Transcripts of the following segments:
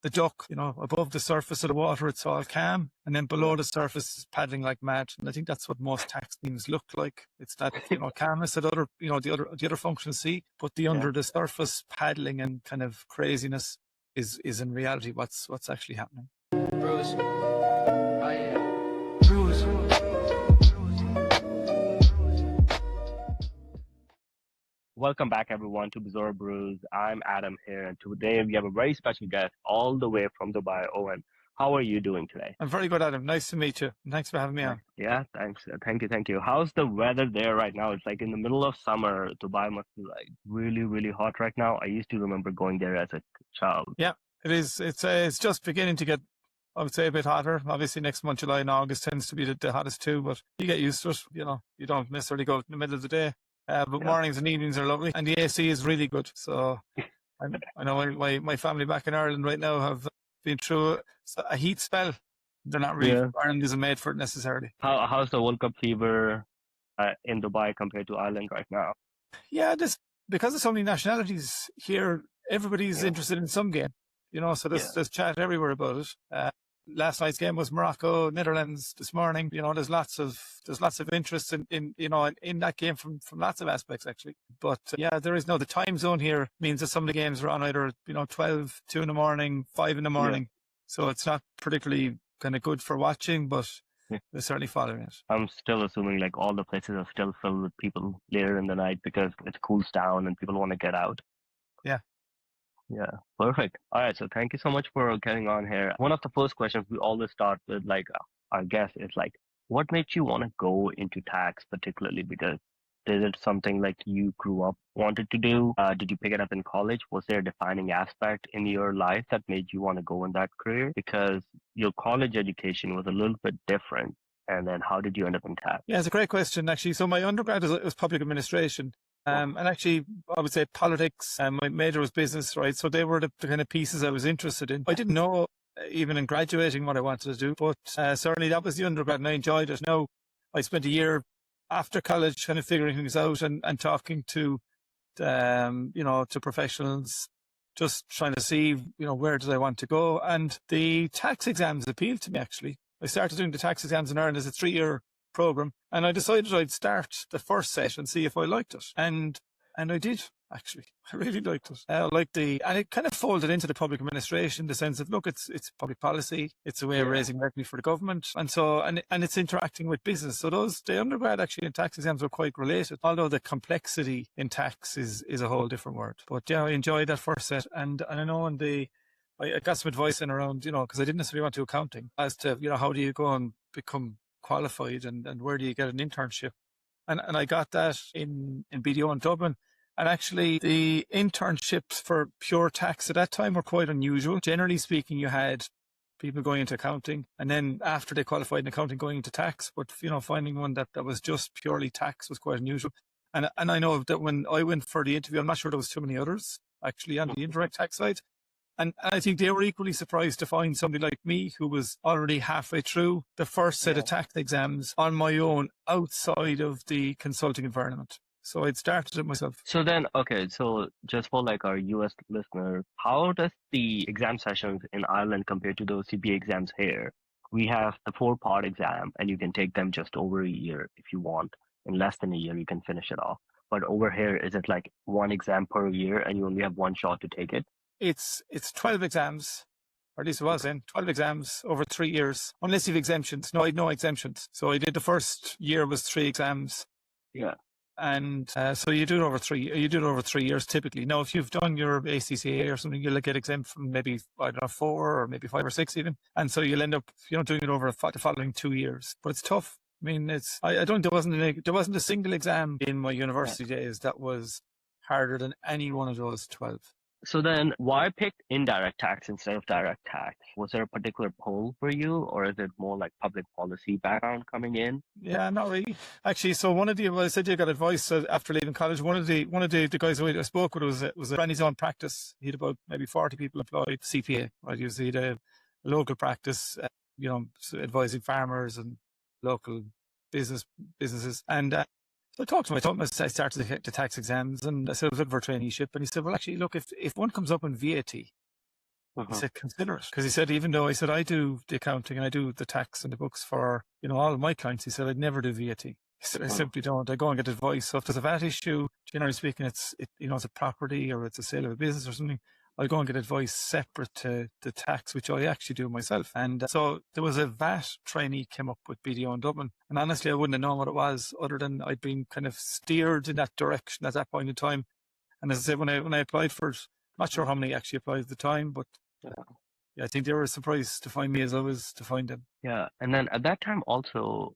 the duck, above the surface of the water, it's all calm. And then below the surface is paddling like mad. And I think that's what most tax schemes look like. It's that, calmness that the other functions see, but the under the surface paddling and kind of craziness is in reality what's actually happening. Bruce. Welcome back, everyone, to Bizarre Brews. I'm Adam here, and today we have a very special guest all the way from Dubai. Owen, how are you doing today? I'm very good, Adam. Nice to meet you. And thanks for having me on. Yeah, thanks. Thank you. How's the weather there right now? It's like in the middle of summer. Dubai must be like really, really hot right now. I used to remember going there as a child. Yeah, it is. It's just beginning to get, I would say, a bit hotter. Obviously, next month, July and August tends to be the hottest too, but you get used to it. You don't necessarily go in the middle of the day. But mornings and evenings are lovely, and the AC is really good. So I know my family back in Ireland right now have been through a heat spell. They're not really, Ireland isn't made for it necessarily. How's the World Cup fever in Dubai compared to Ireland right now? Yeah, because of so many nationalities here, everybody's interested in some game. So there's chat everywhere about it. Last night's game was Morocco, Netherlands this morning. There's lots of interest in that game from lots of aspects actually. But there is the time zone here means that some of the games are on either 12, 2 in the morning, 5 in the morning. So it's not particularly kind of good for watching, but we're certainly following it. I'm still assuming like all the places are still filled with people later in the night because it cools down and people want to get out. Yeah, perfect. All right, so thank you so much for getting on here. One of the first questions we always start with, like, our guest is like, what made you want to go into tax particularly? Because is it something like you grew up wanted to do? Did you pick it up in college? Was there a defining aspect in your life that made you want to go in that career? Because your college education was a little bit different. And then how did you end up in tax? Yeah, it's a great question, actually. So my undergrad was public administration. And actually, I would say politics, and my major was business, right? So they were the kind of pieces I was interested in. I didn't know, even in graduating, what I wanted to do, but certainly that was the undergrad and I enjoyed it. Now, I spent a year after college kind of figuring things out and talking to professionals, just trying to see, where did I want to go? And the tax exams appealed to me, actually. I started doing the tax exams in Ireland as a 3-year program, and I decided I'd start the first set and see if I liked it, and I did, actually. I really liked it. And it kind of folded into the public administration in the sense that, look, it's public policy, it's a way of raising revenue for the government, and so and it's interacting with business. So the undergrad actually in tax exams were quite related, although the complexity in tax is a whole different word. But I enjoyed that first set, and I know I got some advice in around, because I didn't necessarily want to do accounting, as to, how do you go and become qualified and where do you get an internship? And I got that in BDO in Dublin. And actually the internships for pure tax at that time were quite unusual. Generally speaking, you had people going into accounting and then after they qualified in accounting going into tax. But, finding one that was just purely tax was quite unusual. And I know that when I went for the interview, I'm not sure there was too many others actually on the indirect tax side. And I think they were equally surprised to find somebody like me who was already halfway through the first set of tax exams on my own outside of the consulting environment. So I'd started it myself. So then, okay, so just for like our US listener, how does the exam sessions in Ireland compare to those CPA exams here? We have the 4-part exam and you can take them just over a year if you want. In less than a year, you can finish it off. But over here, is it like one exam per year and you only have one shot to take it? It's 12 exams, or at least it was then, 12 exams over 3 years, unless you have exemptions. No, I had no exemptions. So I did the first year was 3 exams. Yeah. And so you do it over 3 years typically. Now, if you've done your ACCA or something, you'll get exempt from maybe, 4 or maybe 5 or 6 even. And so you'll end up, doing it over the following 2 years. But it's tough. I mean, there wasn't a single exam in my university days that was harder than any one of those 12. So then why pick indirect tax instead of direct tax? Was there a particular pull for you or is it more like public policy background coming in? Yeah, not really. Actually, so I said you got advice after leaving college. One of the guys who I spoke with was ran his own practice. He had about maybe 40 people employed, CPA, right? He had a local practice, advising farmers and local businesses. And so I talked to him. I told him I started the tax exams and I said I was looking for a traineeship. And he said, well, actually, look, if one comes up in VAT, He said, consider it. Because he said, even though I said, I do the accounting and I do the tax and the books for, all of my clients, he said, I'd never do VAT. He said, I simply don't. I go and get advice. So if there's a VAT issue, generally speaking, it's a property or it's a sale of a business or something, I'll go and get advice separate to the tax, which I actually do myself. And so there was a VAT trainee came up with BDO in Dublin. And honestly, I wouldn't have known what it was other than I'd been kind of steered in that direction at that point in time. And as I said, when I applied for it, not sure how many actually applied at the time, but yeah, I think they were surprised to find me as I was to find them. Yeah, and then at that time also,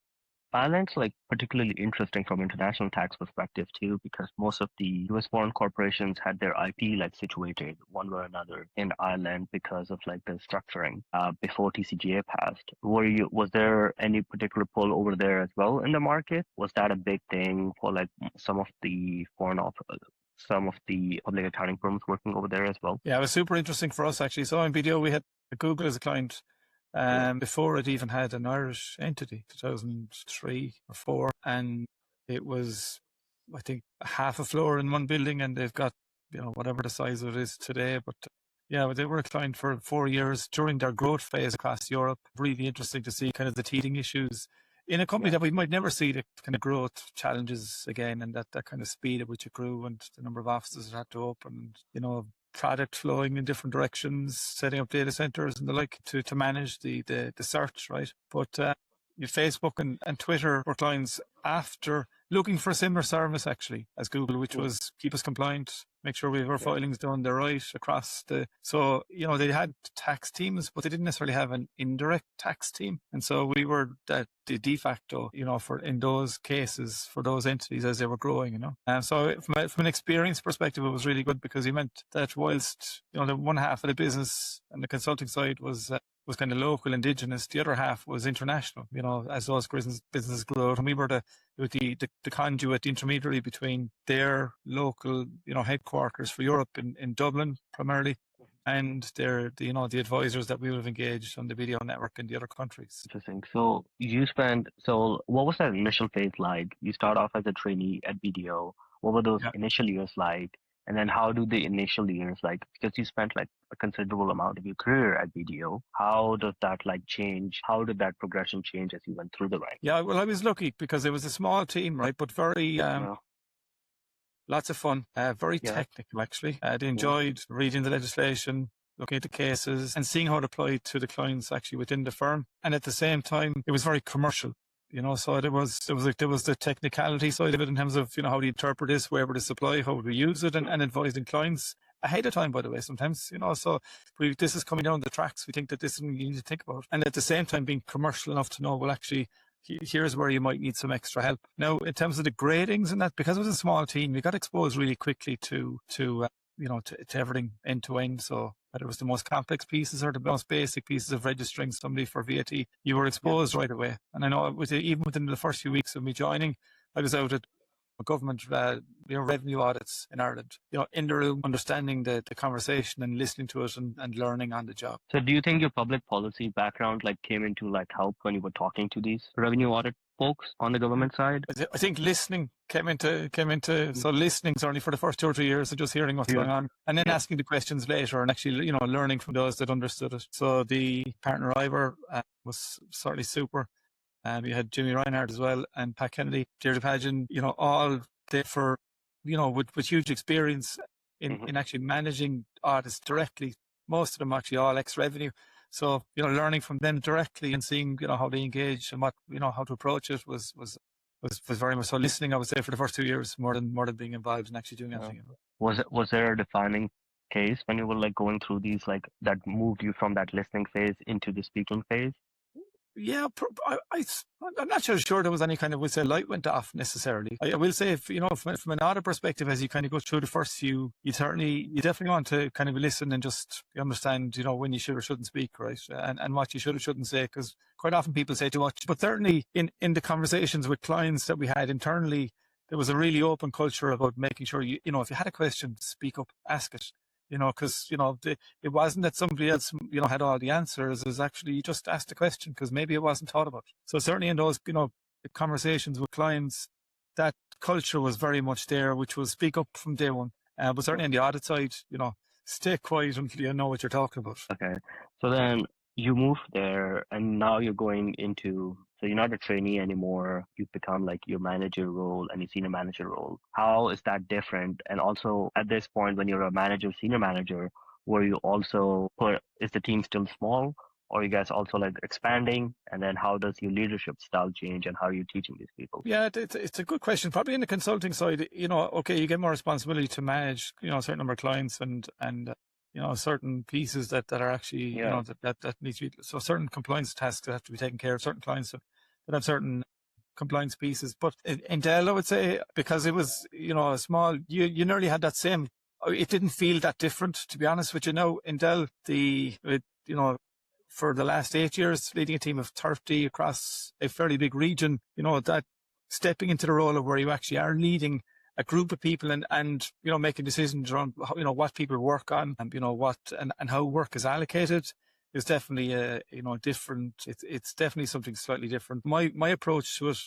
Ireland's like particularly interesting from international tax perspective too, because most of the US foreign corporations had their IP like situated one way or another in Ireland because of like the structuring before TCJA passed. Was there any particular pull over there as well in the market? Was that a big thing for like some of the public accounting firms working over there as well? Yeah, it was super interesting for us actually. So in BDO we had Google as a client. Before it even had an Irish entity, 2003 or 4, and it was, I think, half a floor in one building, and they've got, whatever the size of it is today. But yeah, they were a client for 4 years during their growth phase across Europe. Really interesting to see kind of the teething issues in a company that we might never see the kind of growth challenges again, and that kind of speed at which it grew and the number of offices it had to open, product flowing in different directions, setting up data centers and the like to manage the search, right? But your Facebook and Twitter were clients after looking for a similar service actually as Google, which was keep us compliant, make sure we have our filings done, they're right across so they had tax teams, but they didn't necessarily have an indirect tax team. And so we were the de facto, for in those cases for those entities as they were growing, so from an experience perspective, it was really good because it meant that whilst, the one half of the business and the consulting side was kind of local, indigenous, the other half was international, as those businesses grew. And we were the conduit, the intermediary between their local, headquarters for Europe in Dublin primarily, and the advisors that we would have engaged on the video network in the other countries. Interesting. So what was that initial phase like? You start off as a trainee at BDO. What were those initial years like? And then how do the initial years, like, because you spent like a considerable amount of your career at BDO, how does that like change? How did that progression change as you went through the ranks? Yeah, well, I was lucky because it was a small team, right? But very, lots of fun, very technical actually. They enjoyed reading the legislation, looking at the cases and seeing how it applied to the clients actually within the firm. And at the same time, it was very commercial. So there was the technicality side of it in terms of, how do you interpret this, where would it supply, how would we use it, and advising clients ahead of time, by the way, sometimes, so this is coming down the tracks. We think that this is something you need to think about. And at the same time, being commercial enough to know, well, actually, here's where you might need some extra help. Now, in terms of the gradings and that, because it was a small team, we got exposed really quickly to everything end to end. So whether it was the most complex pieces or the most basic pieces of registering somebody for VAT, you were exposed right away. And I know even within the first few weeks of me joining, I was out at government revenue audits in Ireland, in the room, understanding the conversation and listening to it and learning on the job. So do you think your public policy background like came into like help when you were talking to these revenue audit folks on the government side? I think listening came into so listening certainly for the first 2 or 3 years of just hearing what's going on, and then asking the questions later and actually learning from those that understood it. So the partner Ivor was certainly super. We had Jimmy Reinhardt as well, and Pat Kennedy, Deirdre Pageant, all there for, with huge experience in actually managing artists directly. Most of them actually all ex-revenue. So, learning from them directly and seeing, how they engage and what, how to approach it was very much so. Listening, I would say, for the first 2 years, more than being involved in actually doing anything. Was there a defining case when you were like going through these, like that moved you from that listening phase into the speaking phase? Yeah, I'm not sure there was any kind of, would say, light went off necessarily. I will say, if, from an audit perspective, as you kind of go through the first few, you definitely want to kind of listen and just understand, when you should or shouldn't speak, right? And what you should or shouldn't say, because quite often people say too much. But certainly in the conversations with clients that we had internally, there was a really open culture about making sure if you had a question, speak up, ask it. Because, it wasn't that somebody else, had all the answers. It was actually, you just asked a question because maybe it wasn't thought about. So certainly in those, the conversations with clients, that culture was very much there, which was speak up from day one. But certainly on the audit side, stay quiet until you know what you're talking about. Okay. So then you moved there and now you're going into, so you're not a trainee anymore. You've become like your manager role and your senior manager role. How is that different? And also at this point, when you're a manager, senior manager, were you also is the team still small? Or are you guys also like expanding? And then how does your leadership style change and how are you teaching these people? Yeah, it's a good question. Probably in the consulting side, okay, you get more responsibility to manage, a certain number of clients and certain pieces that are actually, that needs to be, so certain compliance tasks that have to be taken care of, certain clients that have certain compliance pieces. But in Dell, I would say, because it was, a small, you nearly had that same, it didn't feel that different, to be honest with you. Now, in Dell, for the last 8 years, leading a team of 30 across a fairly big region, that stepping into the role of where you actually are leading a group of people and making decisions around, what people work on and, what and how work is allocated is definitely, different. It's definitely something slightly different. My approach to it,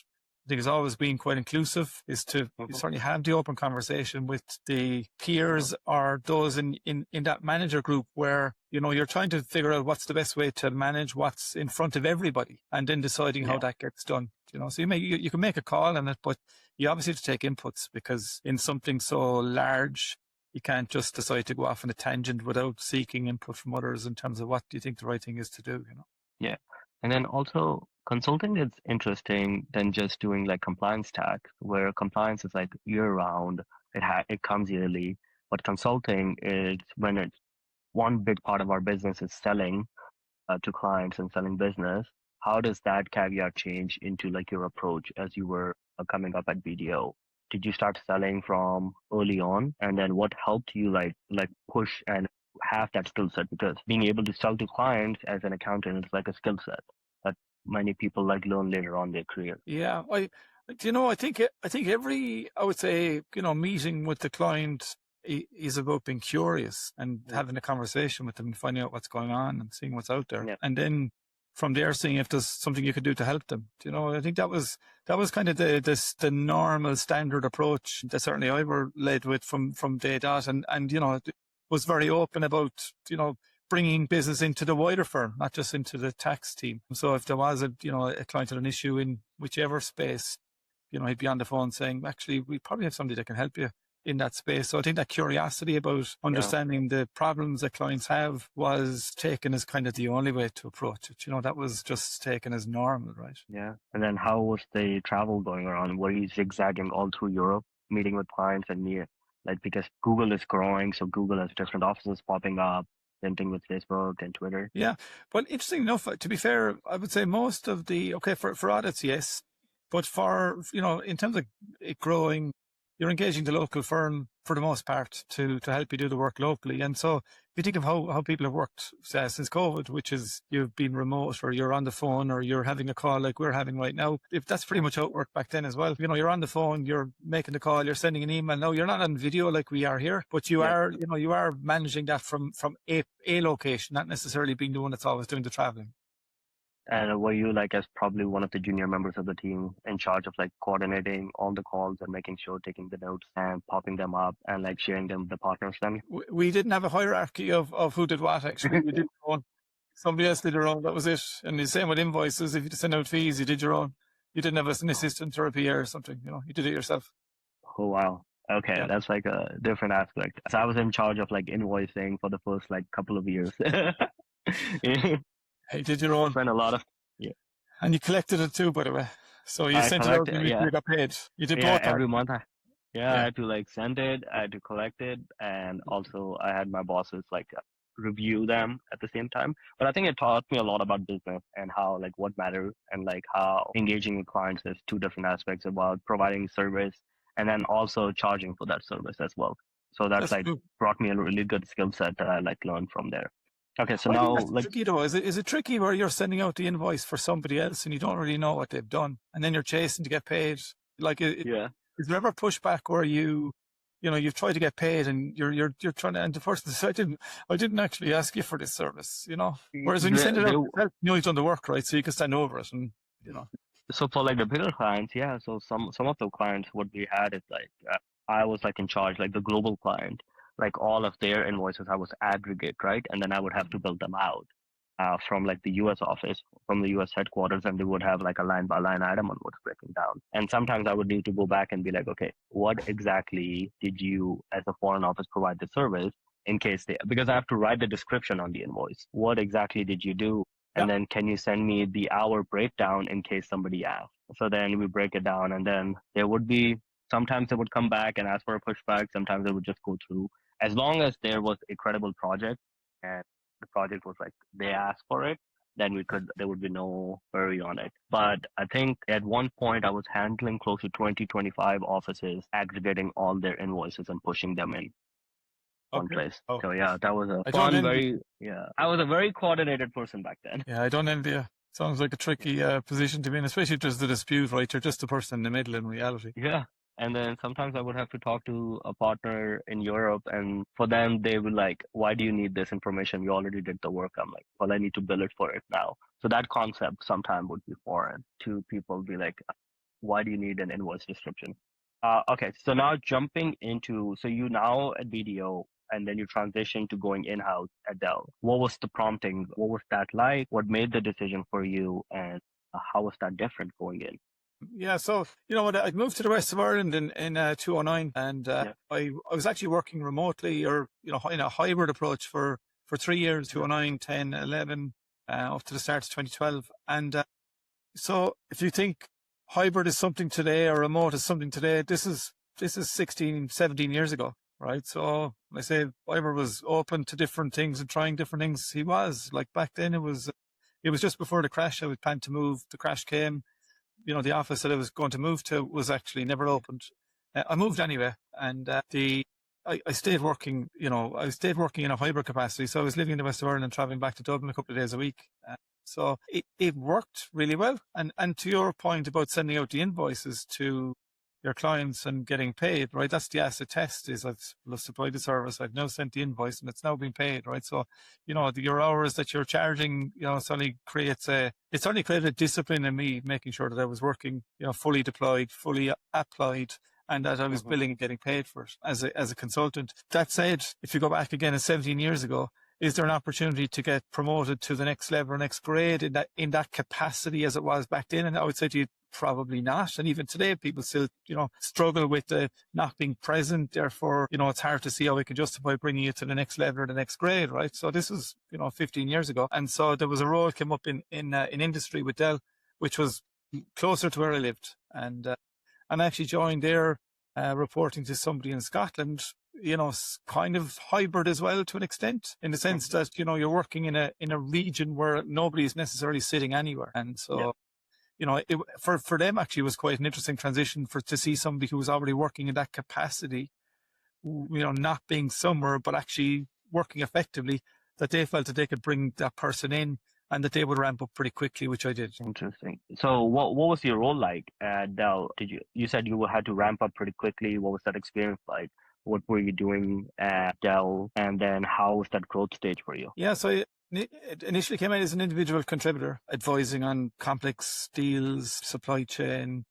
I think, has always been quite inclusive, is to certainly have the open conversation with the peers or those in that manager group where, you're trying to figure out what's the best way to manage what's in front of everybody and then deciding how that gets done. So you can make a call on it, but you obviously have to take inputs, because in something so large, you can't just decide to go off on a tangent without seeking input from others in terms of what do you think the right thing is to do, Yeah. And then also consulting is interesting than just doing like compliance tax, where compliance is like year round. It comes yearly, but consulting is when it's one big part of our business is selling to clients and selling business. How does that caveat change into like your approach as you were coming up at BDO? Did you start selling from early on, and then what helped you like push and have that skill set? Because being able to sell to clients as an accountant is like a skill set that many people like learn later on in their career. Yeah, I think every, I would say, meeting with the client is about being curious and having a conversation with them and finding out what's going on and seeing what's out there, and then from there seeing if there's something you could do to help them. I think that was kind of the normal standard approach that certainly I were led with from day dot, and was very open about bringing business into the wider firm, not just into the tax team. So if there was a client had an issue in whichever space, he'd be on the phone saying, actually, we probably have somebody that can help you in that space. So I think that curiosity about understanding the problems that clients have was taken as kind of the only way to approach it. That was just taken as normal, right? Yeah. And then how was the travel going around? Were you zigzagging all through Europe, meeting with clients and because Google is growing, so Google has different offices popping up, same thing with Facebook and Twitter. Yeah. But interesting enough, to be fair, I would say most of for audits, yes. But for, in terms of it growing, you're engaging the local firm for the most part to help you do the work locally. And so if you think of how people have worked since COVID, which is you've been remote or you're on the phone or you're having a call like we're having right now, if that's pretty much how it worked back then as well. You're on the phone, you're making the call, you're sending an email. No, you're not on video like we are here, but you are, you are managing that from a location, not necessarily being the one that's always doing the traveling. And were you like as probably one of the junior members of the team in charge of like coordinating all the calls and making sure taking the notes and popping them up and like sharing them with the partners then? We didn't have a hierarchy of who did what, actually. We did our own. Somebody else did their own. That was it. And the same with invoices. If you send out fees, you did your own. You didn't have an assistant or a PA or something. You did it yourself. Oh, wow. Okay, that's like a different aspect. So I was in charge of like invoicing for the first like couple of years. You did your own. Spent a lot of and you collected it too, by the way. So you sent it out and you got paid. You did both every month. I had to like send it, I had to collect it, and also I had my bosses like review them at the same time. But I think it taught me a lot about business and how like what matters and like how engaging with clients is two different aspects about providing service and then also charging for that service as well. So that's like brought me a really good skill set that I like learned from there. Okay, so now like tricky though. Is it tricky where you're sending out the invoice for somebody else and you don't really know what they've done, and then you're chasing to get paid? Like, is there ever pushback where you've tried to get paid and you're trying to, and the person says, I didn't actually ask you for this service, Whereas when you send it out, you've done the work, right? So you can stand over it, and So for like the bigger clients, so some of the clients what we had is like I was like in charge, like the global client. like all of their invoices, I was aggregate, right? And then I would have to build them out from like the US office, from the US headquarters, and they would have like a line by line item on what's breaking down. And sometimes I would need to go back and be like, okay, what exactly did you as a foreign office provide the service in case because I have to write the description on the invoice. What exactly did you do? And then can you send me the hour breakdown in case somebody asks? So then we break it down, and then there would be, sometimes they would come back and ask for a pushback. Sometimes they would just go through. As long as there was a credible project and the project was like, they asked for it, then there would be no worry on it. But I think at one point I was handling close to 20, 25 offices, aggregating all their invoices and pushing them in one place. So yeah, that was a fun, I was a very coordinated person back then. Yeah, I don't envy you. Sounds like a tricky position to be in, especially if there's the dispute, right? You're just the person in the middle in reality. Yeah. And then sometimes I would have to talk to a partner in Europe, and for them, they would like, why do you need this information? You already did the work. I'm like, well, I need to bill it for it now. So that concept sometimes would be foreign to people. Be like, why do you need an invoice description? Okay, so now jumping into, so you now at BDO, and then you transition to going in-house at Dell. What was the prompting? What was that like? What made the decision for you? And how was that different going in? Yeah, so, you know what, I moved to the west of Ireland in 2009, and I was actually working remotely, or, you know, in a hybrid approach for 3 years, 2009, 10, 11, up to the start of 2012. And so if you think hybrid is something today or remote is something today, this is 16, 17 years ago. Right. So I say Ivor was open to different things and trying different things. He was, like, back then it was just before the crash. I was planned to move. The crash came. You know, the office that I was going to move to was actually never opened. I moved anyway, and I stayed working. You know, I stayed working in a hybrid capacity. So I was living in the west of Ireland and traveling back to Dublin a couple of days a week. So it worked really well. And to your point about sending out the invoices to your clients and getting paid, right? That's the asset test. Is I've supplied the service, I've now sent the invoice, and it's now been paid, right? So, you know, your hours that you're charging, you know, certainly created a discipline in me, making sure that I was working, you know, fully deployed, fully applied, and that I was billing and getting paid for it as a consultant. That said, if you go back again 17 years ago, is there an opportunity to get promoted to the next level or next grade in that capacity as it was back then? And I would say to you, probably not. And even today, people still, you know, struggle with the not being present. Therefore, you know, it's hard to see how we can justify bringing you to the next level or the next grade, right? So this was, you know, 15 years ago. And so there was a role came up in industry with Dell, which was closer to where I lived. And I actually joined there, reporting to somebody in Scotland, you know, kind of hybrid as well to an extent, in the sense that, you know, you're working in a region where nobody is necessarily sitting anywhere. And so, you know, for them actually was quite an interesting transition to see somebody who was already working in that capacity, you know, not being somewhere, but actually working effectively, that they felt that they could bring that person in and that they would ramp up pretty quickly, which I did. Interesting. So what was your role like at Dell? You said you had to ramp up pretty quickly. What was that experience like? What were you doing at Dell? And then how was that growth stage for you? Yeah, so it initially came out as an individual contributor, advising on complex deals, supply chain,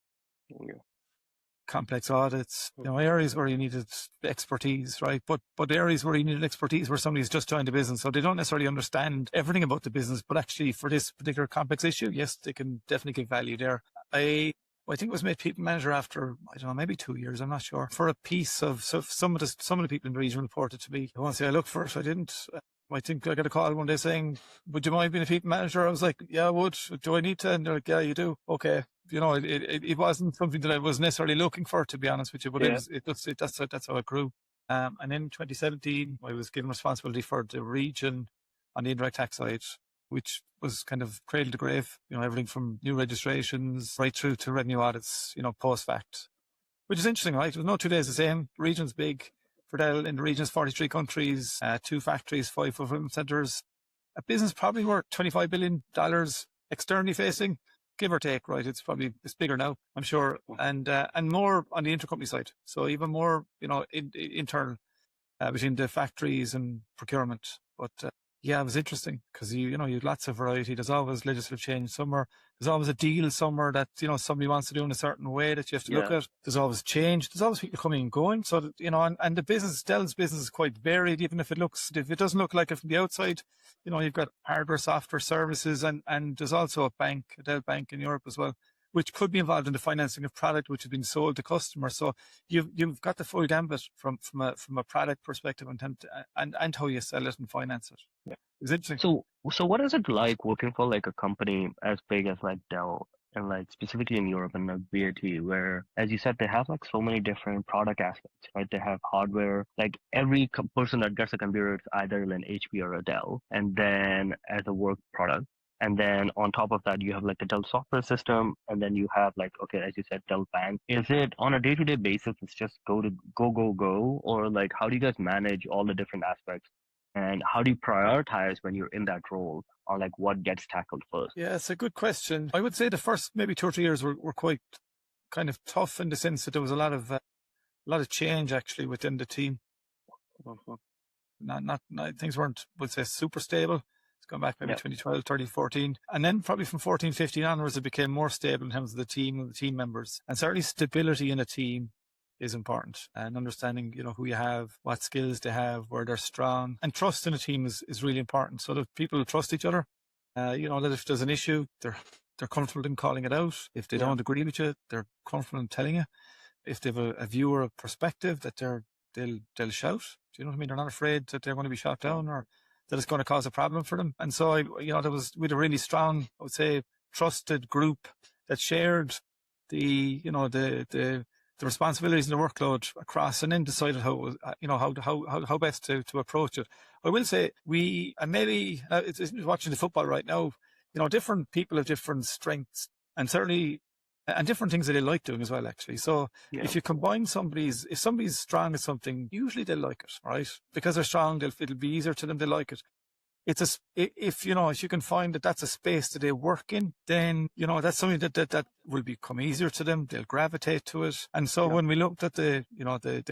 complex audits, you know, areas where you needed expertise, right? But areas where you needed expertise where somebody's just joined the business, so they don't necessarily understand everything about the business, but actually for this particular complex issue, yes, they can definitely give value there. I think it was made people manager after, I don't know, maybe 2 years, I'm not sure, for a piece of, so some of the people in the region reported to me. I won't say I looked for it, I didn't. I think I got a call one day saying, would you mind being a people manager? I was like, yeah, I would. Do I need to? And they're like, yeah, you do. Okay. You know, it wasn't something that I was necessarily looking for, to be honest with you, but that's how it grew. And in 2017, I was given responsibility for the region on the indirect tax side, which was kind of cradle to grave, you know, everything from new registrations right through to revenue audits, you know, post fact, which is interesting, right? It was no 2 days the same. The region's big. For Dell in the region's 43 countries, 2 factories, 5 fulfillment centers, a business probably worth $25 billion externally facing, give or take, right? It's bigger now, I'm sure, and more on the intercompany side. So even more, you know, internal between the factories and procurement. But Yeah, it was interesting because you had lots of variety. There's always legislative change somewhere. There's always a deal somewhere that somebody wants to do in a certain way that you have to look at. There's always change. There's always people coming and going. So that, and the business, Dell's business is quite varied. Even if it doesn't look like it from the outside, you've got hardware, software, services, and there's also a Dell bank in Europe as well, which could be involved in the financing of product which has been sold to customers. So you've got the full gambit from a product perspective and how you sell it and finance it. Yeah. It's interesting. So what is it like working for like a company as big as like Dell and like specifically in Europe and like BAT, where, as you said, they have like so many different product aspects, right? They have hardware, like every person that gets a computer is either an HP or a Dell, and then as a work product. And then on top of that, you have like a Dell software system, and then you have like, okay, as you said, Dell Bank. Is it on a day-to-day basis? It's just go, or like how do you guys manage all the different aspects? And how do you prioritize when you're in that role on like what gets tackled first? Yeah, it's a good question. I would say the first maybe 2 or 3 years were quite kind of tough in the sense that there was a lot of change actually within the team. Not things weren't, would say, super stable. It's gone back maybe 2012, 13, 14. And then probably from 14, 15 onwards, it became more stable in terms of the team and the team members. And certainly stability in a team is important, and understanding, who you have, what skills they have, where they're strong, and trust in a team is really important. So that people trust each other. That if there's an issue, they're comfortable in calling it out. If they don't agree with you, they're comfortable in telling you. If they have a view or a perspective, that they'll shout. Do you know what I mean? They're not afraid that they're going to be shot down or that it's going to cause a problem for them. And so we had a really strong, I would say, trusted group that shared the responsibilities and the workload across, and then decided how best to approach it. I will say it's watching the football right now, different people have different strengths and certainly and different things that they like doing as well, actually. So if you combine if somebody's strong at something, usually they'll like it, right? Because they're strong, it'll be easier to them, they like it. If you can find that that's a space that they work in, then, that's something that will become easier to them. They'll gravitate to it. And so when we looked at the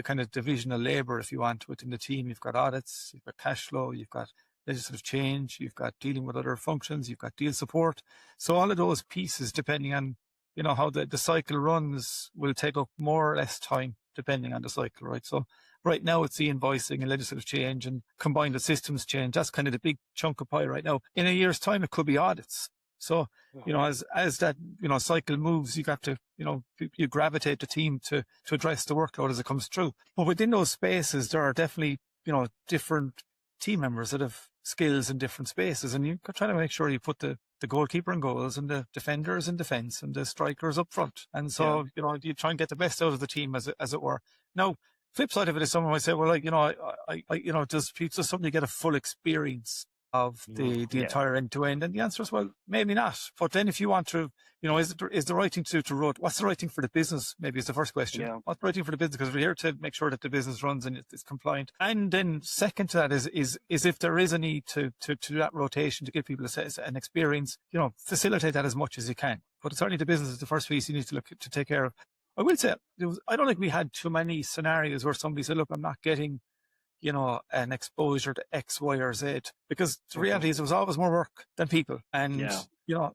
kind of division of labor, if you want, within the team, you've got audits, you've got cash flow, you've got legislative change, you've got dealing with other functions, you've got deal support. So all of those pieces, depending on, how the cycle runs, will take up more or less time, depending on the cycle, right? So right now it's the invoicing and legislative change and combined with systems change. That's kind of the big chunk of pie right now. In a year's time, it could be audits. So, as that, cycle moves, you got to, you gravitate the team to address the workload as it comes through. But within those spaces, there are definitely, different team members that have skills in different spaces. And you try to make sure you put the goalkeeper in goals and the defenders in defence and the strikers up front. And so, you try and get the best out of the team as it were. Now, flip side of it is someone might say, well, does somebody get a full experience of the entire end to end? And the answer is, well, maybe not. But then if you want to, is the right thing to road? What's the right thing for the business? Maybe is the first question. Yeah. What's the right thing for the business? Because we're here to make sure that the business runs and it's compliant. And then second to that is if there is a need to that rotation to give people an experience, facilitate that as much as you can. But certainly the business is the first piece you need to look to take care of. I will say, I don't think we had too many scenarios where somebody said, look, I'm not getting, an exposure to X, Y, or Z, because the reality is there was always more work than people. And,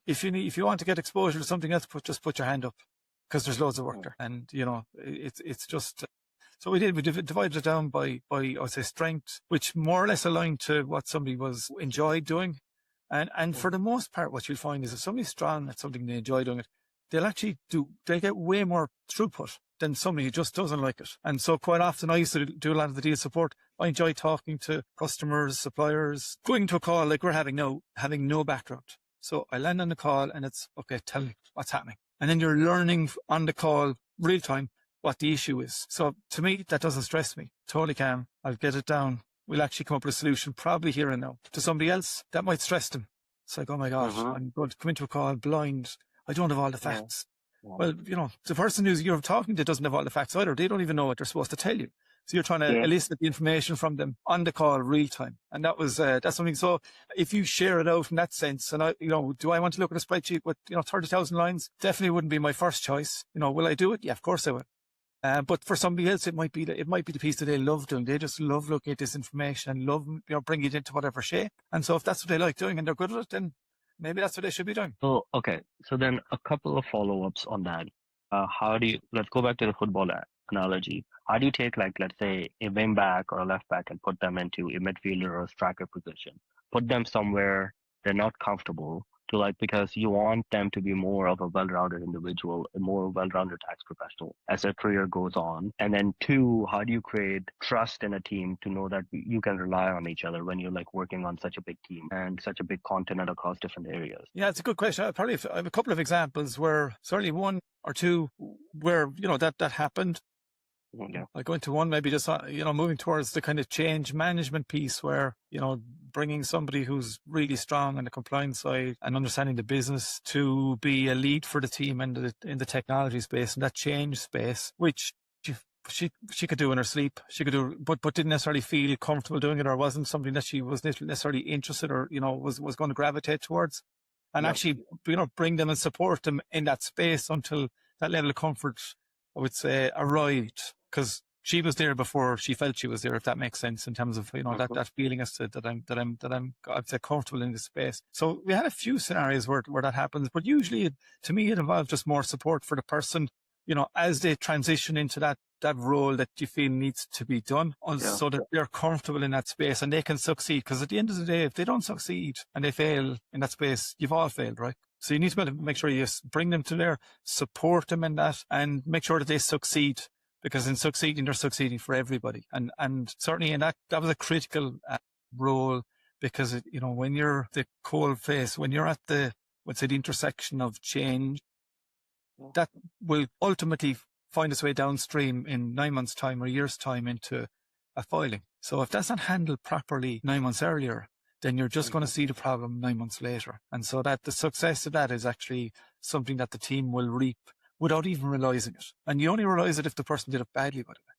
if you want to get exposure to something else, just put your hand up, because there's loads of work there. And, it's just, so we divided it down by, I would say, strength, which more or less aligned to what somebody enjoyed doing. And for the most part, what you'll find is if somebody's strong at something, they enjoy doing it, they'll get way more throughput than somebody who just doesn't like it. And so quite often I used to do a lot of the deal support. I enjoy talking to customers, suppliers, going to a call like we're having now, having no background. So I land on the call and it's, okay, tell me what's happening. And then you're learning on the call real time what the issue is. So to me, that doesn't stress me. Totally calm. I'll get it down. We'll actually come up with a solution probably here and now. To somebody else, that might stress them. It's like, oh my gosh, I'm going to come into a call blind. I don't have all the facts. Well, the person who's you're talking to doesn't have all the facts either. They don't even know what they're supposed to tell you. So you're trying to elicit the information from them on the call real time. And that's something. So if you share it out in that sense, and do I want to look at a spreadsheet with, 30,000 lines? Definitely wouldn't be my first choice. Will I do it? Yeah, of course I will. But for somebody else, it might be the piece that they love doing. They just love looking at this information and love, bringing it into whatever shape. And so if that's what they like doing and they're good at it, then maybe that's what they should be doing. So, okay. So then a couple of follow-ups on that. Let's go back to the football analogy. How do you take, like, let's say a wing back or a left back and put them into a midfielder or a striker position? Put them somewhere they're not comfortable to, like, because you want them to be more of a well-rounded individual, a more well-rounded tax professional as their career goes on. And then two, how do you create trust in a team to know that you can rely on each other when you're like working on such a big team and such a big continent across different areas? Yeah, it's a good question. I have a couple of examples where certainly one or two where, that happened. Yeah. I go into one, maybe just, moving towards the kind of change management piece where, bringing somebody who's really strong on the compliance side and understanding the business to be a lead for the team in the technology space and that change space, which she could do in her sleep. She could do, but didn't necessarily feel comfortable doing it, or wasn't something that she was necessarily interested or, was going to gravitate towards. And actually, bring them and support them in that space until that level of comfort, I would say, arrived. Because she was there before she felt she was there, if that makes sense, in terms of that feeling as to that I'm I'd say comfortable in this space. So we had a few scenarios where that happens, but usually to me it involves just more support for the person, as they transition into that role that you feel needs to be done, so that they're comfortable in that space and they can succeed. Because at the end of the day, if they don't succeed and they fail in that space, you've all failed, right? So you need to make sure you bring them to there, support them in that, and make sure that they succeed. Because in succeeding, they're succeeding for everybody. And certainly in that was a critical role, because, when you're the cold face, when you're at the intersection of change, that will ultimately find its way downstream in 9 months' time or a year's time into a filing. So if that's not handled properly 9 months earlier, then you're just going to see the problem 9 months later. And so that the success of that is actually something that the team will reap without even realizing it. And you only realize it if the person did it badly, by the way.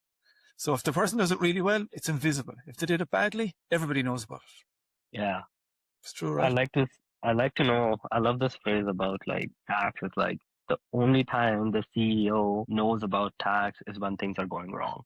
So if the person does it really well, it's invisible. If they did it badly, everybody knows about it. Yeah. It's true, right? I like to know, I love this phrase about like tax. It's like the only time the CEO knows about tax is when things are going wrong.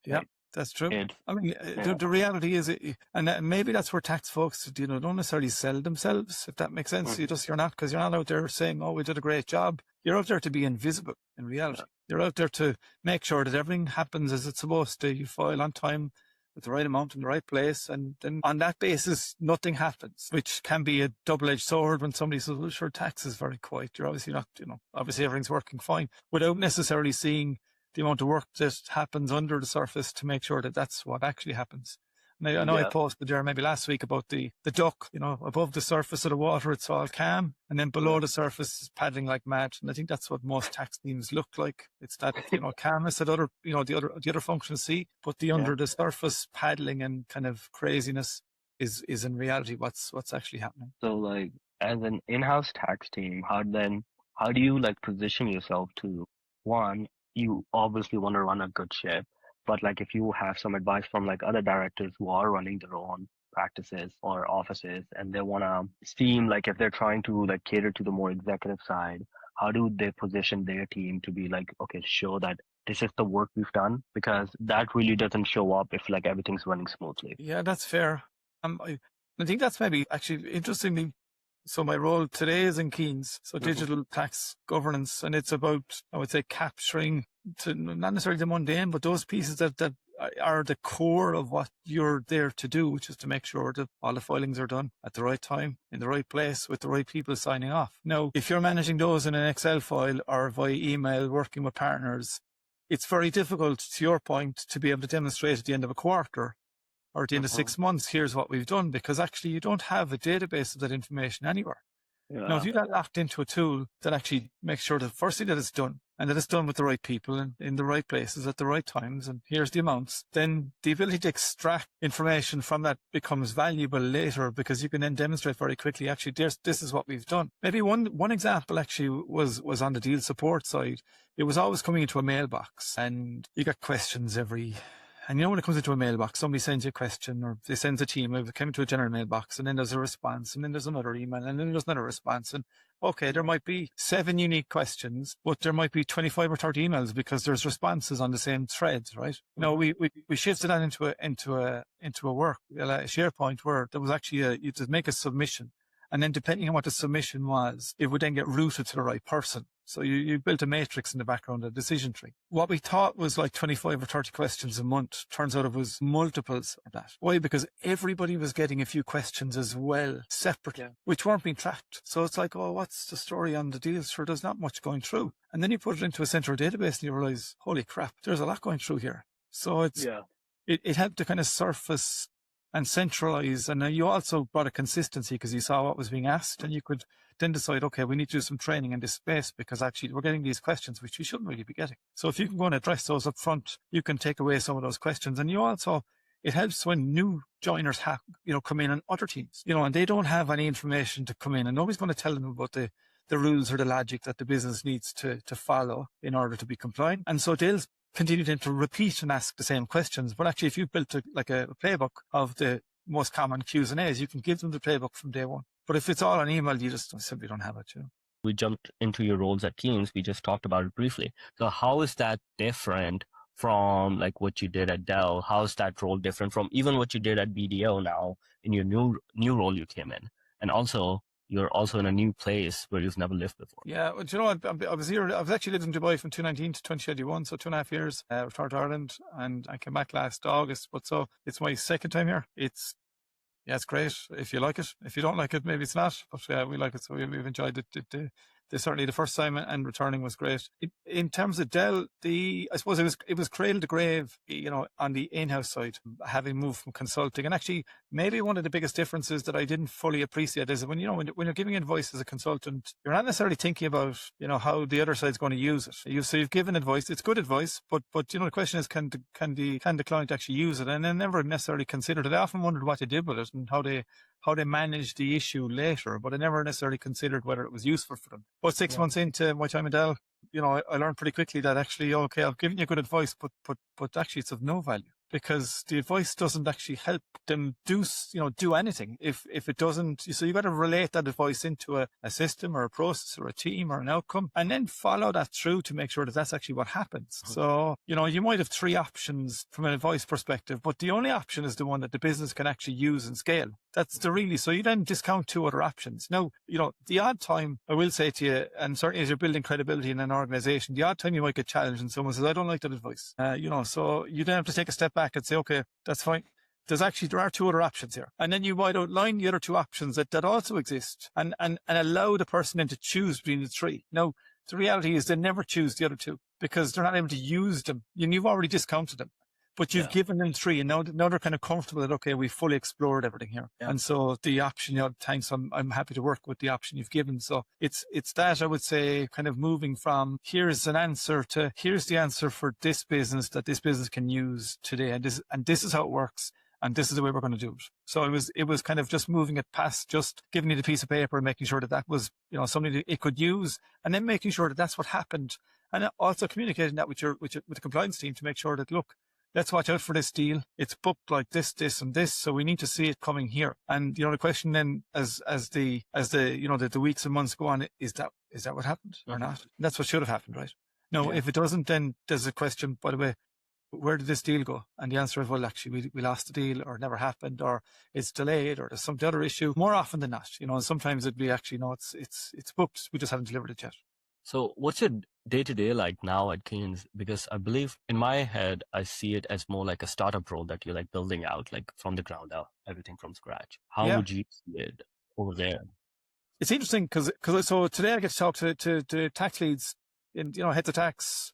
Yeah. Right? That's true. The reality is, and maybe that's where tax folks, don't necessarily sell themselves, if that makes sense. You're not out there saying, "Oh, we did a great job." You're out there to be invisible. In reality, you're out there to make sure that everything happens as it's supposed to. You file on time with the right amount in the right place, and then on that basis, nothing happens, which can be a double-edged sword when somebody says, "Well, sure, tax is very quiet." You're obviously not, obviously everything's working fine, without necessarily seeing the amount of work that happens under the surface to make sure that that's what actually happens. And I know I posted there maybe last week about the duck, above the surface of the water, it's all calm. And then below the surface is paddling like mad. And I think that's what most tax teams look like. It's that, calmness that the other functions see, but the under the surface paddling and kind of craziness is in reality what's actually happening. So like as an in-house tax team, how do you like position yourself to, one, you obviously want to run a good ship, but like if you have some advice from like other directors who are running their own practices or offices and they want to seem like if they're trying to like cater to the more executive side, how do they position their team to be like, okay, show that this is the work we've done? Because that really doesn't show up if like everything's running smoothly. Yeah, that's fair. I think that's maybe actually interestingly. So my role today is in Keeyns, so digital tax governance, and it's about, I would say, capturing not necessarily the mundane, but those pieces that are the core of what you're there to do, which is to make sure that all the filings are done at the right time, in the right place, with the right people signing off. Now, if you're managing those in an Excel file or via email, working with partners, it's very difficult, to your point, to be able to demonstrate at the end of a quarter or at the end of 6 months, here's what we've done, because actually you don't have a database of that information anywhere. Yeah. Now, if you got locked into a tool that actually makes sure that firstly that it's done, and that it's done with the right people and in the right places at the right times, and here's the amounts, then the ability to extract information from that becomes valuable later, because you can then demonstrate very quickly, actually, this is what we've done. Maybe one example actually was on the deal support side. It was always coming into a mailbox, and you got questions every And when it comes into a mailbox, somebody sends you a question or they sends a team, it came into a general mailbox, and then there's a response, and then there's another email, and then there's another response. And okay, there might be 7 unique questions, but there might be 25 or 30 emails because there's responses on the same threads, right? We shifted that into a work, a SharePoint, where there was actually you to make a submission. And then depending on what the submission was, it would then get routed to the right person. So you built a matrix in the background, a decision tree. What we thought was like 25 or 30 questions a month. Turns out it was multiples of that. Why? Because everybody was getting a few questions as well, separately, which weren't being tracked. So it's like, oh, what's the story on the deals? Sure, there's not much going through. And then you put it into a central database and you realize, holy crap, there's a lot going through here. So it helped to kind of surface and centralize. And you also brought a consistency because you saw what was being asked, and you could then decide, okay, we need to do some training in this space because actually we're getting these questions which we shouldn't really be getting. So if you can go and address those up front, you can take away some of those questions. And it helps when new joiners come in on other teams, and they don't have any information to come in, and nobody's going to tell them about the rules or the logic that the business needs to follow in order to be compliant. And so they'll continue to repeat and ask the same questions. But actually, if you built a playbook of the most common Q's and A's, you can give them the playbook from day one. But if it's all on email, you just simply don't have it. We jumped into your roles at Keeyns. We just talked about it briefly. So how is that different from like what you did at Dell? How is that role different from even what you did at BDO now in your new role you came in? And also, you're also in a new place where you've never lived before. Yeah, well, I was here. I was actually living in Dubai from 2019 to 2021, so 2.5 years. Returned to Ireland, and I came back last August. But so it's my second time here. It's great if you like it. If you don't like it, maybe it's not. But we like it, so we've enjoyed it. Certainly the first time and returning was great. In terms of Dell, I suppose it was cradle to grave, on the in-house side, having moved from consulting. And actually, maybe one of the biggest differences that I didn't fully appreciate is when you're giving advice as a consultant, you're not necessarily thinking about, how the other side's going to use it. So you've given advice, it's good advice, but the question is, can the client actually use it? And they never necessarily considered it. I often wondered what they did with it and how they managed the issue later, but I never necessarily considered whether it was useful for them. But 6 months into my time at Dell, I learned pretty quickly that actually, okay, I've given you good advice, but actually it's of no value because the advice doesn't actually help them do anything if it doesn't. So you got to relate that advice into a system or a process or a team or an outcome, and then follow that through to make sure that that's actually what happens. So, you might have 3 options from an advice perspective, but the only option is the one that the business can actually use and scale. That's so you then discount 2 other options. Now, the odd time, I will say to you, and certainly as you're building credibility in an organization, the odd time you might get challenged and someone says, I don't like that advice. So you then have to take a step back and say, okay, that's fine. There are 2 other options here. And then you might outline the other 2 options that also exist and allow the person then to choose between the 3. Now, the reality is they never choose the other 2 because they're not able to use them. You've already discounted them. But you've given them 3, and now they're kind of comfortable that, okay, we've fully explored everything here. Yeah. And so the option, thanks, I'm happy to work with the option you've given. So it's that, I would say, kind of moving from here's an answer to here's the answer for this business that this business can use today. And this is how it works. And this is the way we're going to do it. So it was kind of just moving it past just giving you the piece of paper and making sure that was, something that it could use, and then making sure that that's what happened. And also communicating that with the compliance team to make sure that, look, let's watch out for this deal. It's booked like this, and this, so we need to see it coming here. And the question then, as the weeks and months go on, is that what happened or not? That's what should have happened, right? No, if it doesn't, then there's a question. By the way, where did this deal go? And the answer is, well, actually, we lost the deal, or it never happened, or it's delayed, or there's some other issue. More often than not, and sometimes it'd be actually, no, it's booked. We just haven't delivered it yet. So what's your day-to-day like now at Keeyns? Because I believe in my head, I see it as more like a startup role that you're like building out, like from the ground up, everything from scratch. How would you see it over there? It's interesting because so today I get to talk to tax leads, heads of tax,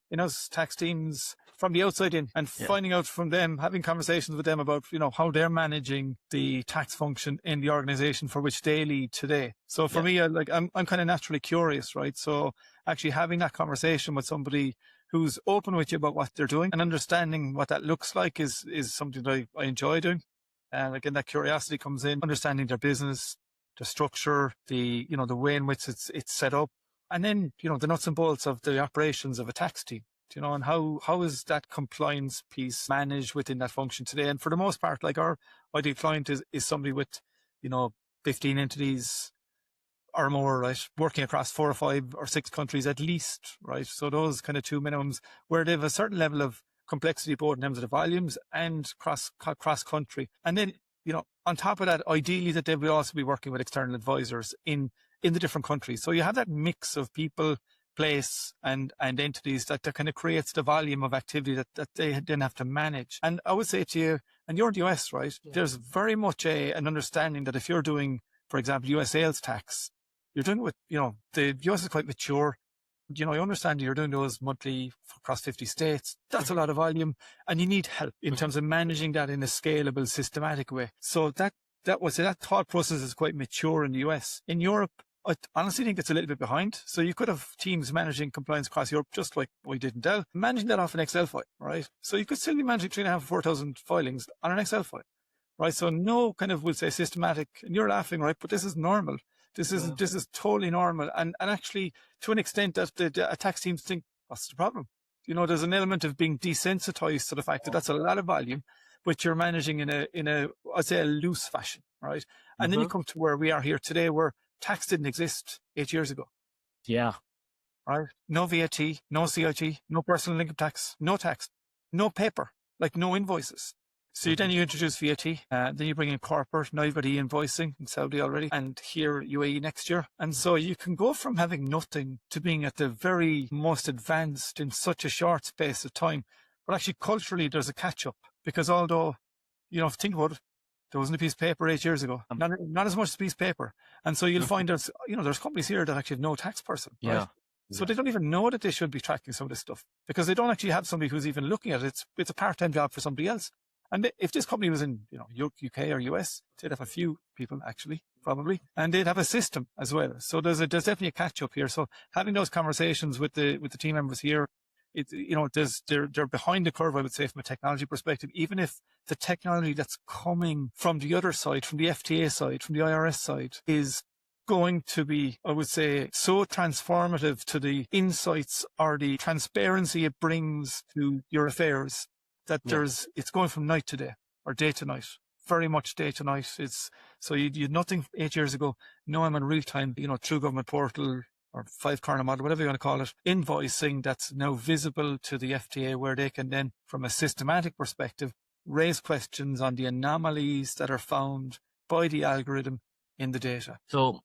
tax teams from the outside in, and finding out from them, having conversations with them about, how they're managing the tax function in the organization for which they lead today. So for me, I'm kind of naturally curious, right? So actually having that conversation with somebody who's open with you about what they're doing and understanding what that looks like is something that I enjoy doing. And again, that curiosity comes in, understanding their business, the structure, the way in which it's set up, and then, the nuts and bolts of the operations of a tax team. and how is that compliance piece managed within that function today? And for the most part, like our ideal client is somebody with, 15 entities or more, right, working across 4 or 5 or 6 countries at least, right? So those kind of 2 minimums where they have a certain level of complexity both in terms of the volumes and cross country. And then, on top of that, ideally that they will also be working with external advisors in the different countries. So you have that mix of people, place and entities that kind of creates the volume of activity that they then have to manage. And I would say to you, and you're in the US, right? Yeah. There's very much an understanding that if you're doing, for example, US sales tax, you're doing it with, the US is quite mature. I understand you're doing those monthly across 50 states. That's a lot of volume, and you need help in terms of managing that in a scalable, systematic way. So that thought process is quite mature in the US. In Europe, I honestly think it's a little bit behind. So you could have teams managing compliance across Europe, just like we did in Dell, managing that off an Excel file, right? So you could still be managing 3,500, 4,000 filings on an Excel file, right? So no kind of, we'll say, systematic, and you're laughing, right? But this is normal. This is totally normal. And actually, to an extent that the tax teams think, what's the problem? There's an element of being desensitized to the fact that that's a lot of volume, which you're managing in a I'd say a loose fashion, right? And then you come to where we are here today, where tax didn't exist 8 years ago. Yeah. Right? No VAT, no CIT, no personal income tax, no tax, no paper, like no invoices. So then you introduce VAT, then you bring in corporate, now you've got e-invoicing in Saudi already, and here UAE next year. And so you can go from having nothing to being at the very most advanced in such a short space of time. But actually culturally there's a catch up, because although, think about it, there wasn't a piece of paper 8 years ago, not as much as a piece of paper. And so you'll find there's companies here that actually have no tax person, right? Yeah. So they don't even know that they should be tracking some of this stuff, because they don't actually have somebody who's even looking at it. It's a part-time job for somebody else. And if this company was in, UK or US, they'd have a few people actually, probably, and they'd have a system as well. So there's definitely a catch up here. So having those conversations with the team members here, they're behind the curve, I would say, from a technology perspective, even if the technology that's coming from the other side, from the FTA side, from the IRS side, is going to be, I would say, so transformative to the insights or the transparency it brings to your affairs, that it's going from night to day or day to night, very much day to night. So you had nothing 8 years ago. Now I'm in real time, through government portal or 5-corner model, whatever you want to call it, invoicing that's now visible to the FTA, where they can then, from a systematic perspective, raise questions on the anomalies that are found by the algorithm in the data. So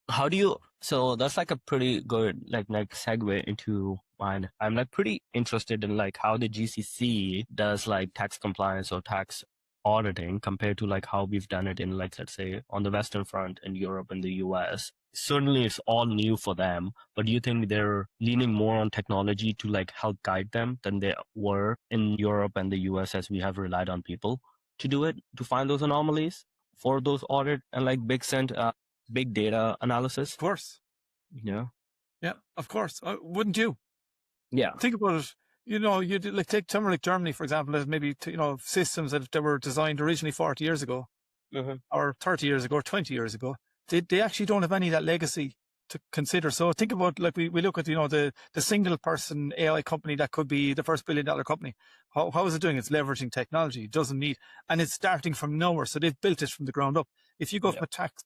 so that's like a pretty good like segue into mine. I'm pretty interested in how the GCC does tax compliance or tax auditing compared to how we've done it in let's say on the Western front in Europe and the US. Certainly it's all new for them, but do you think they're leaning more on technology to help guide them than they were in Europe and the US, as we have relied on people to do it, to find those anomalies for those audit and big data analysis? Of course. Yeah. Yeah, of course. Wouldn't you? Yeah. Think about it. You take somewhere like Germany, for example, as maybe, systems that were designed originally 40 years ago, or 30 years ago, or 20 years ago. They actually don't have any of that legacy to consider. So think about, we look at, the single person AI company that could be the first $1 billion company. How is it doing? It's leveraging technology. It doesn't need, and it's starting from nowhere. So they've built it from the ground up. If you go from a tax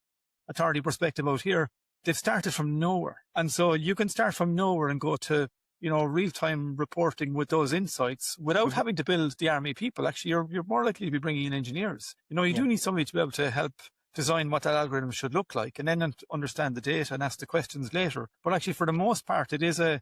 authority perspective out here, they've started from nowhere. And so you can start from nowhere and go to, real-time reporting with those insights without having to build the army of people. Actually, you're more likely to be bringing in engineers. You do need somebody to be able to help design what that algorithm should look like, and then understand the data and ask the questions later. But actually, for the most part, it's a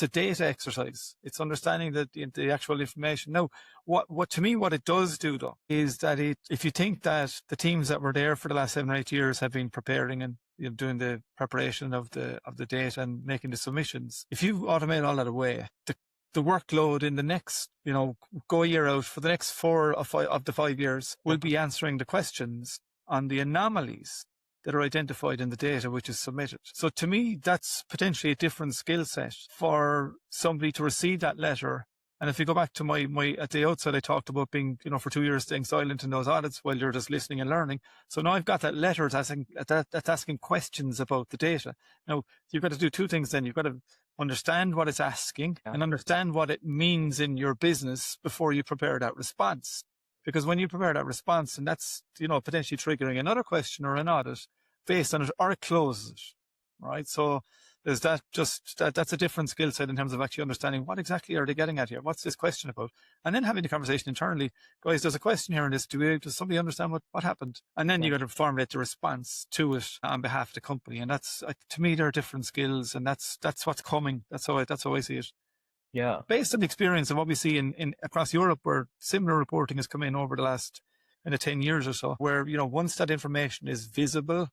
data exercise. It's understanding the actual information. Now, what to me, what it does do though, is that if you think that the teams that were there for the last 7 or 8 years have been preparing and doing the preparation of the data and making the submissions, if you automate all that away, the workload in the next, go a year out for the next 4 of the 5 years will be answering the questions on the anomalies that are identified in the data which is submitted. So to me, that's potentially a different skill set for somebody to receive that letter And if you go back to my at the outset, I talked about being, for 2 years staying silent in those audits while you're just listening and learning. So now I've got that letter that's asking questions about the data. Now you've got to do two things. Then you've got to understand what it's asking and understand what it means in your business before you prepare that response. Because when you prepare that response, and that's potentially triggering another question or an audit based on it, or it closes it, right? So there's that's a different skill set in terms of actually understanding what exactly are they getting at here? What's this question about? And then having the conversation internally, guys, there's a question here in this. Does somebody understand what happened? And then you got to formulate the response to it on behalf of the company. And that's, to me, there are different skills, and that's what's coming. That's how I see it. Yeah. Based on the experience of what we see in across Europe, where similar reporting has come in over the last 10 years or so, where, once that information is visible,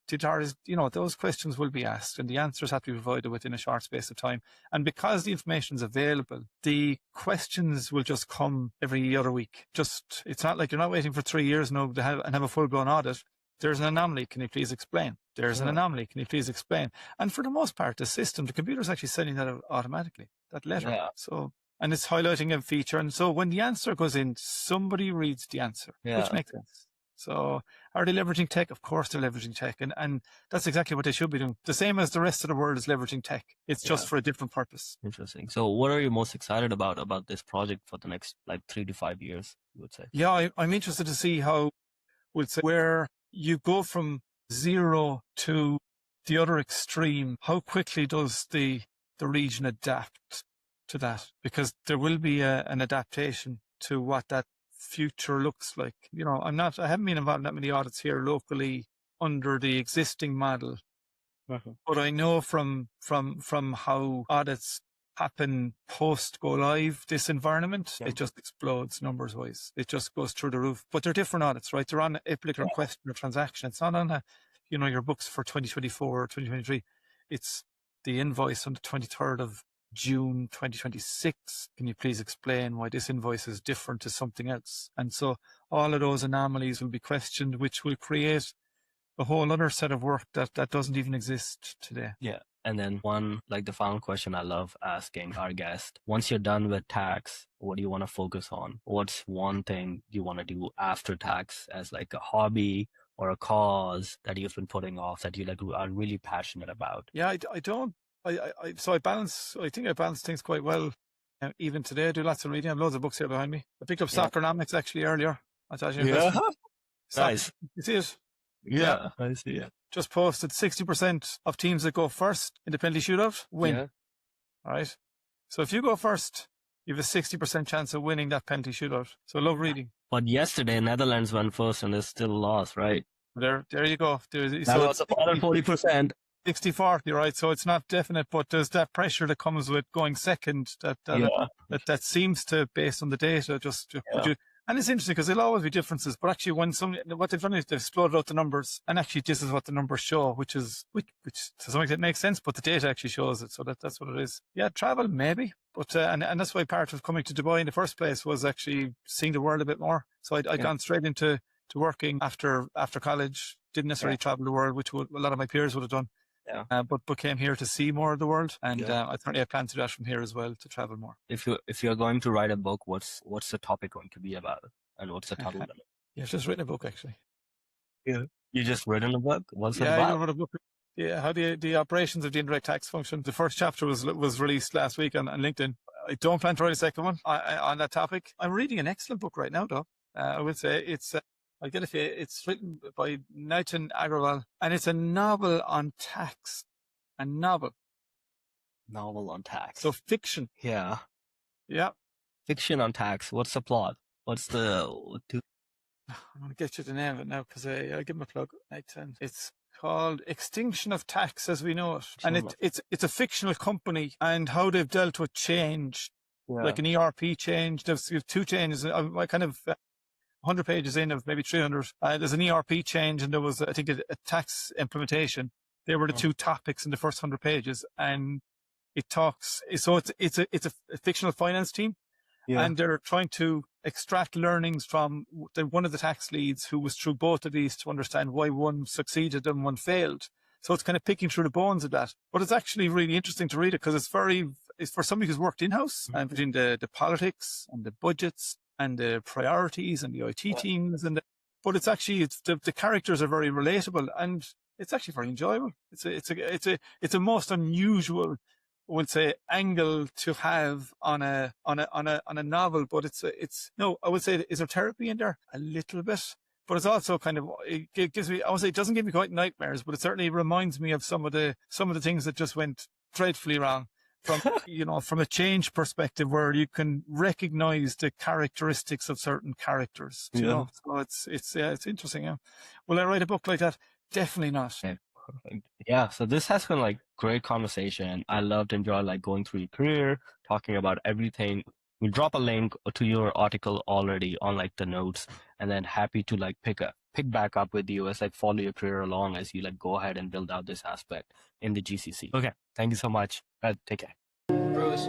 those questions will be asked and the answers have to be provided within a short space of time. And because the information is available, the questions will just come every other week. It's not like you're not waiting for 3 years now to have a full-blown audit. There's an anomaly. Can you please explain? There's an anomaly. Can you please explain? And for the most part, the computer is actually sending that out automatically, that letter. Yeah. So, and it's highlighting a feature. And so when the answer goes in, somebody reads the answer, which makes sense. So are they leveraging tech? Of course they're leveraging tech. And that's exactly what they should be doing. The same as the rest of the world is leveraging tech. It's just for a different purpose. Interesting. So what are you most excited about this project for the next 3 to 5 years, you would say? Yeah, I'm interested to see how, where you go from zero to the other extreme. How quickly does the region adapt to that? Because there will be an adaptation to what that future looks like. I haven't been involved in that many audits here locally under the existing model, but I know from how audits happen post go live, this environment, it just explodes numbers wise. It just goes through the roof. But they're different audits, right? They're on a particular question or transaction. It's not on your books for 2024 or 2023. It's the invoice on the 23rd of June 2026. Can you please explain why this invoice is different to something else? And so all of those anomalies will be questioned, which will create a whole other set of work that doesn't even exist today. Yeah. And then the final question I love asking our guest, once you're done with tax, what do you want to focus on? What's one thing you want to do after tax as a hobby or a cause that you've been putting off that you are really passionate about? Yeah, I balance things quite well. Even today, I do lots of reading. I have loads of books here behind me. I picked up Soccernomics actually earlier. I thought Nice. You see it? Yeah, I see it. Just posted 60% of teams that go first in the penalty shootout win. Yeah. All right. So if you go first, you have a 60% chance of winning that penalty shootout. So I love reading. But yesterday, Netherlands went first and they still lost, right? There you go. So it's about 40%. 60-40, right? So it's not definite, but there's that pressure that comes with going second that seems to, based on the data, and it's interesting because there'll always be differences, but actually what they've done is they've exploded out the numbers, and actually this is what the numbers show, which to some extent makes sense, but the data actually shows it. So that's what it is. Yeah, travel maybe, but and that's why part of coming to Dubai in the first place was actually seeing the world a bit more. So I'd gone straight into working after college, didn't necessarily travel the world, which a lot of my peers would have done. Yeah. But came here to see more of the world, and I certainly have plans to do that from here as well, to travel more. If you're going to write a book, what's the topic going to be about, and what's the title? Yeah, I've just written a book actually. Yeah, you just written a book. What's it about? I wrote a book. Yeah, how the operations of the indirect tax function. The first chapter was released last week on LinkedIn. I don't plan to write a second one on that topic. I'm reading an excellent book right now, though. I would say it's. I'll get it for you. It's written by Nitin Agrawal, and it's a novel on tax. A novel. Novel on tax. So fiction. Yeah. Yeah. Fiction on tax. What's the plot? What's the... I'm going to get you the name of it now because I'll give him a plug. It's called Extinction of Tax as We Know It. And it's a fictional company and how they've dealt with change, like an ERP change. There's 2 changes. I kind of... 100 pages in of maybe 300. There's an ERP change and there was, I think, a tax implementation. They were the 2 topics in the first 100 pages, and it talks. So it's a fictional finance team, and they're trying to extract learnings from one of the tax leads who was through both of these to understand why one succeeded and one failed. So it's kind of picking through the bones of that. But it's actually really interesting to read it because it's very, is for somebody who's worked in-house and between the politics and the budgets and the priorities and the IT teams but it's actually the characters are very relatable and it's actually very enjoyable. It's a most unusual, I would say, angle to have on a novel, but I would say, is there therapy in there? A little bit. But it's also kind of, it gives me, I would say it doesn't give me quite nightmares, but it certainly reminds me of some of the things that just went dreadfully wrong from, from a change perspective where you can recognize the characteristics of certain characters, you know? So it's interesting. Yeah. Will I write a book like that? Definitely not. Okay, perfect. Yeah, so this has been like great conversation. I loved enjoy like going through your career, talking about everything. We drop a link to your article already on like the notes, and then happy to like pick back up with you as like follow your career along as you like go ahead and build out this aspect in the GCC. Okay, thank you so much. Take care. Bruce.